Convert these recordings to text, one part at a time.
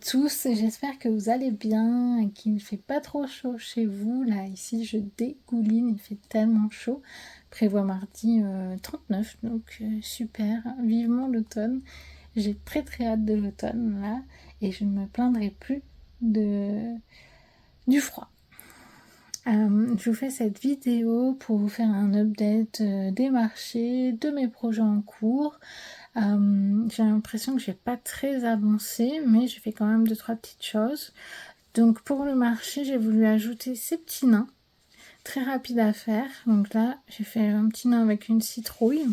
tous, j'espère que vous allez bien et qu'il ne fait pas trop chaud chez vous. Là, ici, je dégouline, il fait tellement chaud. Prévoit mardi 39, donc super, vivement l'automne. J'ai très très hâte de l'automne là et je ne me plaindrai plus du froid. Je vous fais cette vidéo pour vous faire un update des marchés, de mes projets en cours. J'ai l'impression que j'ai pas très avancé, mais j'ai fait quand même 2-3 petites choses. Donc pour le marché, j'ai voulu ajouter ces petits nains, très rapides à faire. Donc là, j'ai fait un petit nain avec une citrouille.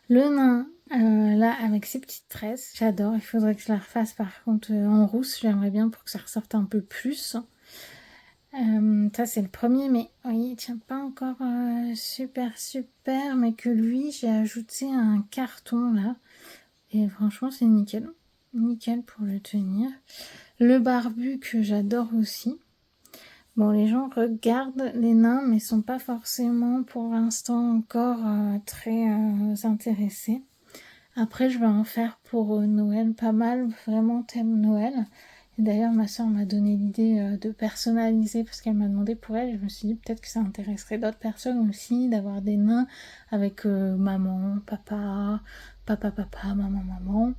Le nain, là, avec ces petites tresses, j'adore. Il faudrait que je la refasse par contre en rousse. J'aimerais bien pour que ça ressorte un peu plus. Ça c'est le premier, mais oui, il tient pas encore super, mais que lui, j'ai ajouté un carton là. Et franchement, c'est nickel. Nickel pour le tenir. Le barbu que j'adore aussi. Bon, les gens regardent les nains, mais sont pas forcément pour l'instant encore très intéressés. Après, je vais en faire pour Noël pas mal, vraiment thème Noël. Et d'ailleurs, ma soeur m'a donné l'idée de personnaliser parce qu'elle m'a demandé pour elle. Et je me suis dit peut-être que ça intéresserait d'autres personnes aussi d'avoir des nains avec maman, papa, maman.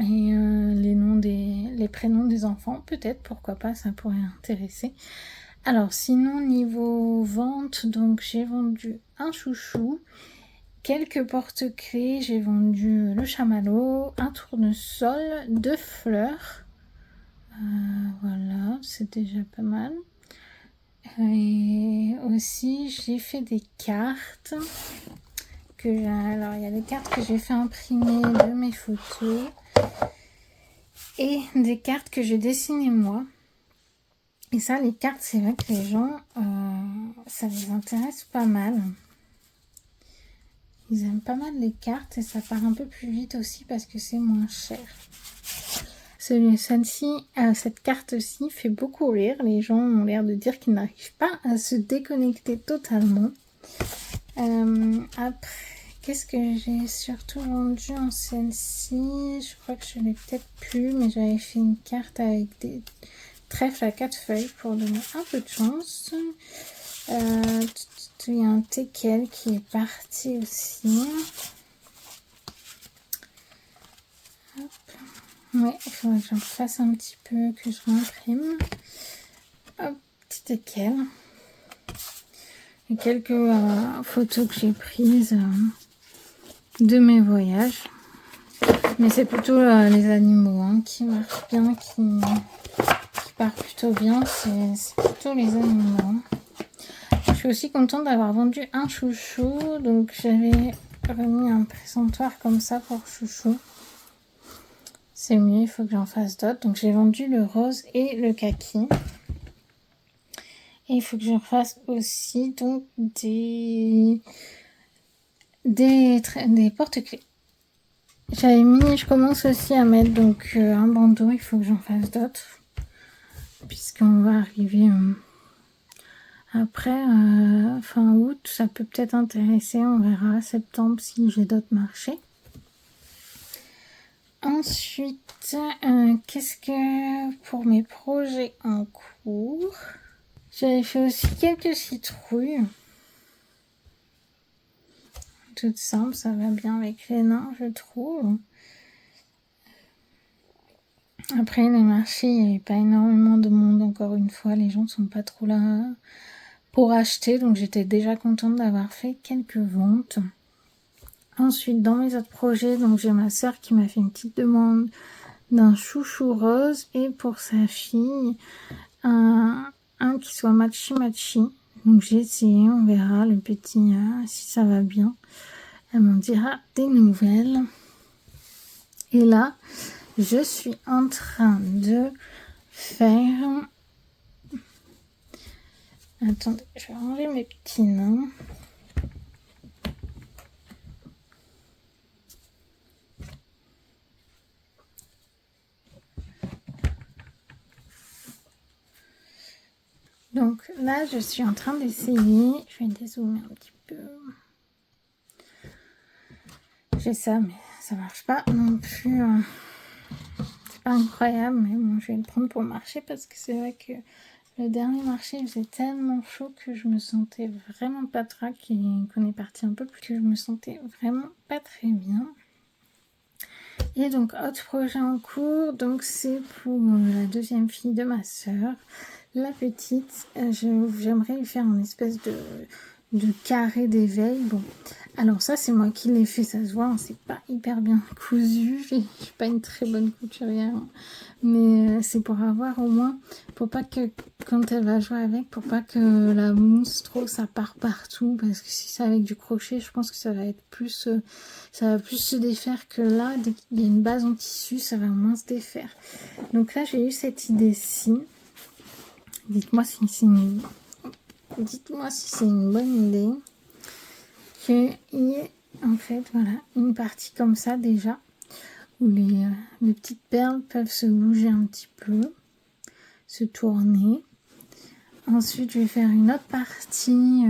Et les prénoms des enfants, peut-être, pourquoi pas, ça pourrait intéresser. Alors, sinon, niveau vente, donc j'ai vendu un chouchou, quelques porte-clés, j'ai vendu le chamallow, un tournesol, 2 fleurs. Voilà, c'est déjà pas mal. Et aussi, j'ai fait des cartes. Alors, il y a des cartes que j'ai fait imprimer de mes photos et des cartes que j'ai dessinées moi. Et ça, les cartes, c'est vrai que les gens, ça les intéresse pas mal. Ils aiment pas mal les cartes et ça part un peu plus vite aussi parce que c'est moins cher. Cette carte-ci fait beaucoup rire. Les gens ont l'air de dire qu'ils n'arrivent pas à se déconnecter totalement. Après, qu'est-ce que j'ai surtout vendu en celle-ci? Je crois que je l'ai peut-être plus, mais j'avais fait une carte avec des trèfles à 4 feuilles pour donner un peu de chance. Il y a un teckel qui est parti aussi. Hop. Ouais, il faudrait que j'en fasse un petit peu, que je réimprime. Hop, petit teckel. Et quelques photos que j'ai prises de mes voyages. Mais c'est plutôt les animaux qui marchent bien, qui partent plutôt bien. C'est plutôt les animaux. Je suis aussi contente d'avoir vendu un chouchou. Donc j'avais remis un présentoir comme ça pour chouchou. C'est mieux, il faut que j'en fasse d'autres. Donc j'ai vendu le rose et le kaki. Et il faut que je fasse aussi donc des porte-clés. Je commence aussi à mettre donc un bandeau, il faut que j'en fasse d'autres. Puisqu'on va arriver après, fin août, ça peut peut-être intéresser, on verra, septembre si j'ai d'autres marchés. Ensuite, qu'est-ce que pour mes projets en cours, j'avais fait aussi quelques citrouilles. Toutes simples, ça va bien avec les nains, je trouve. Après, les marchés, il n'y avait pas énormément de monde, encore une fois, les gens ne sont pas trop là pour acheter, donc j'étais déjà contente d'avoir fait quelques ventes. Ensuite, dans mes autres projets, donc j'ai ma soeur qui m'a fait une petite demande d'un chouchou rose et pour sa fille, un qui soit matchy. Donc j'ai essayé, on verra le petit si ça va bien. Elle m'en dira des nouvelles. Et là, je suis en train de faire... Attendez, je vais enlever mes petits nains. Donc là, je suis en train d'essayer. Je vais dézoomer un petit peu. J'ai ça, mais ça marche pas non plus. pas incroyable, mais bon, je vais le prendre pour marcher parce que c'est vrai que le dernier marché, il faisait tellement chaud que je me sentais vraiment pas trac et qu'on est parti un peu plus que je me sentais vraiment pas très bien. Et donc, autre projet en cours, donc c'est pour la deuxième fille de ma sœur. La petite, j'aimerais lui faire une espèce de carré d'éveil. Bon, alors ça, c'est moi qui l'ai fait, ça se voit, hein, c'est pas hyper bien cousu. Je suis pas une très bonne couturière, hein, mais c'est pour avoir au moins, pour pas que, quand elle va jouer avec, pour pas que la mousse trop, ça part partout, parce que si c'est avec du crochet, je pense que ça va être plus, ça va plus se défaire que là, dès qu'il y a une base en tissu, ça va moins se défaire. Donc là, j'ai eu cette idée-ci. Dites-moi si c'est une bonne idée. Qu'il y ait en fait voilà, une partie comme ça déjà, où les petites perles peuvent se bouger un petit peu, se tourner. Ensuite, je vais faire une autre partie,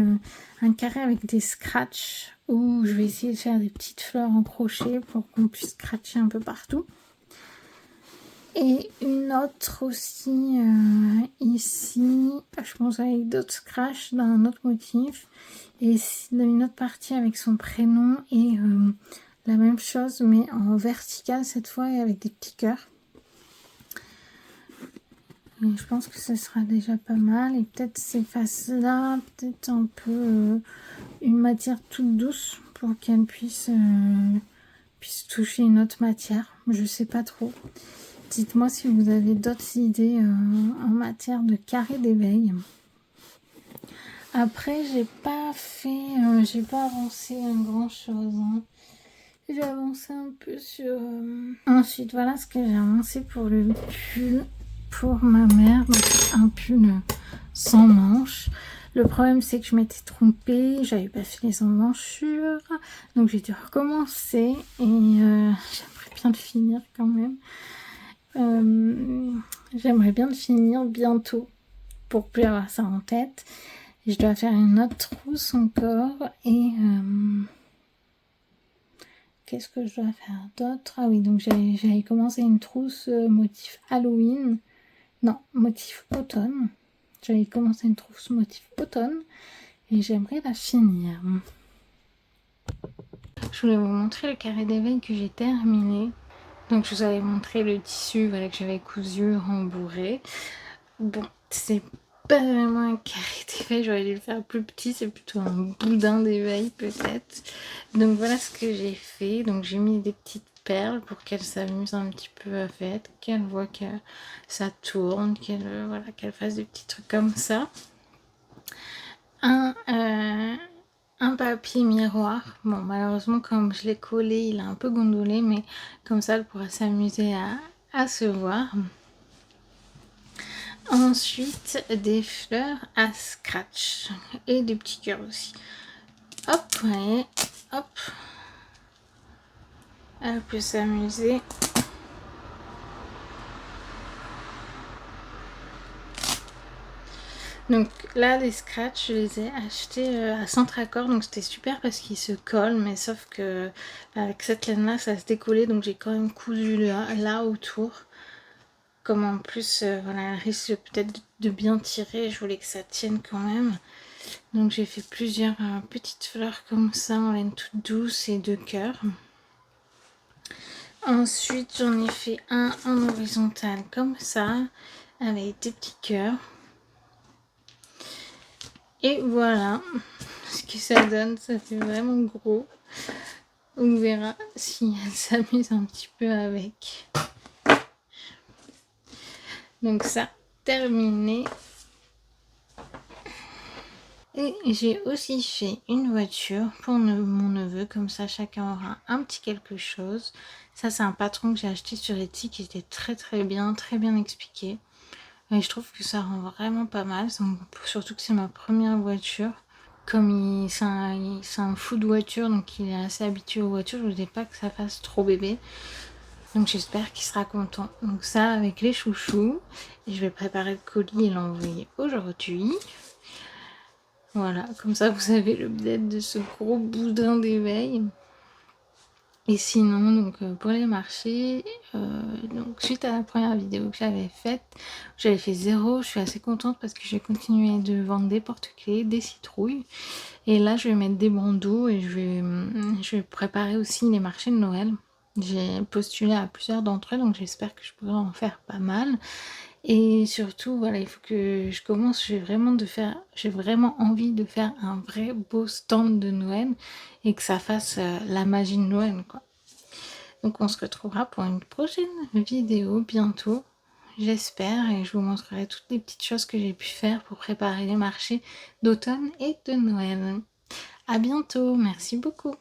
un carré avec des scratchs, où je vais essayer de faire des petites fleurs en crochet pour qu'on puisse scratcher un peu partout. Et une autre aussi ici, je pense avec d'autres scratchs d'un autre motif. Et une autre partie avec son prénom et la même chose mais en vertical cette fois et avec des petits cœurs. Et je pense que ce sera déjà pas mal. Et peut-être ces faces-là, peut-être un peu une matière toute douce pour qu'elle puisse toucher une autre matière. Je sais pas trop. Dites-moi si vous avez d'autres idées en matière de carré d'éveil. Après, j'ai pas avancé un grand chose. Hein. J'ai avancé un peu sur. Ensuite, voilà ce que j'ai avancé pour le pull pour ma mère. Donc, un pull sans manches. Le problème, c'est que je m'étais trompée. J'avais pas fait les emmanchures. Donc, j'ai dû recommencer. Et j'aimerais bien le finir quand même. J'aimerais bien le finir bientôt pour plus avoir ça en tête. Je dois faire une autre trousse encore et qu'est-ce que je dois faire d'autre? Ah oui, donc j'avais commencé une trousse motif Halloween, non, motif automne. J'avais commencé une trousse motif automne et j'aimerais la finir. Je voulais vous montrer le carré d'éveil que j'ai terminé. Donc je vous avais montré le tissu voilà, que j'avais cousu, rembourré. Bon, c'est pas vraiment un carré d'éveil, j'aurais dû le faire plus petit, c'est plutôt un boudin d'éveil peut-être. Donc voilà ce que j'ai fait. Donc j'ai mis des petites perles pour qu'elle s'amuse un petit peu avec, qu'elle voit que ça tourne, qu'elle fasse des petits trucs comme ça. Un papier miroir. Bon, malheureusement, comme je l'ai collé, il a un peu gondolé, mais comme ça, elle pourra s'amuser à se voir. Ensuite, des fleurs à scratch et des petits cœurs aussi. Hop, ouais, hop. Elle peut s'amuser. Donc là, les scratchs, je les ai achetés à Centracor, donc c'était super parce qu'ils se collent, mais sauf que avec cette laine-là, ça se décollait, donc j'ai quand même cousu là autour. Comme en plus, voilà, elle risque peut-être de bien tirer, je voulais que ça tienne quand même. Donc j'ai fait plusieurs petites fleurs comme ça, en laine toute douce et 2 cœurs. Ensuite, j'en ai fait un en horizontal comme ça, avec des petits cœurs. Et voilà ce que ça donne, ça fait vraiment gros. On verra si elle s'amuse un petit peu avec. Donc ça, terminé. Et j'ai aussi fait une voiture pour mon neveu, comme ça chacun aura un petit quelque chose. Ça c'est un patron que j'ai acheté sur Etsy qui était très bien expliqué. Et je trouve que ça rend vraiment pas mal, surtout que c'est ma première voiture. Comme c'est un fou de voiture, donc il est assez habitué aux voitures, je ne voulais pas que ça fasse trop bébé. Donc j'espère qu'il sera content. Donc ça avec les chouchous. Et je vais préparer le colis et l'envoyer aujourd'hui. Voilà, comme ça vous avez le bled de ce gros boudin d'éveil. Et sinon, donc pour les marchés, donc suite à la première vidéo que j'avais faite, j'avais fait 0, je suis assez contente parce que j'ai continué de vendre des porte-clés, des citrouilles. Et là, je vais mettre des bandeaux et je vais préparer aussi les marchés de Noël. J'ai postulé à plusieurs d'entre eux, donc j'espère que je pourrai en faire pas mal. Et surtout, voilà, il faut que je commence. J'ai vraiment envie de faire un vrai beau stand de Noël et que ça fasse la magie de Noël, quoi. Donc on se retrouvera pour une prochaine vidéo bientôt, j'espère, et je vous montrerai toutes les petites choses que j'ai pu faire pour préparer les marchés d'automne et de Noël. À bientôt, merci beaucoup.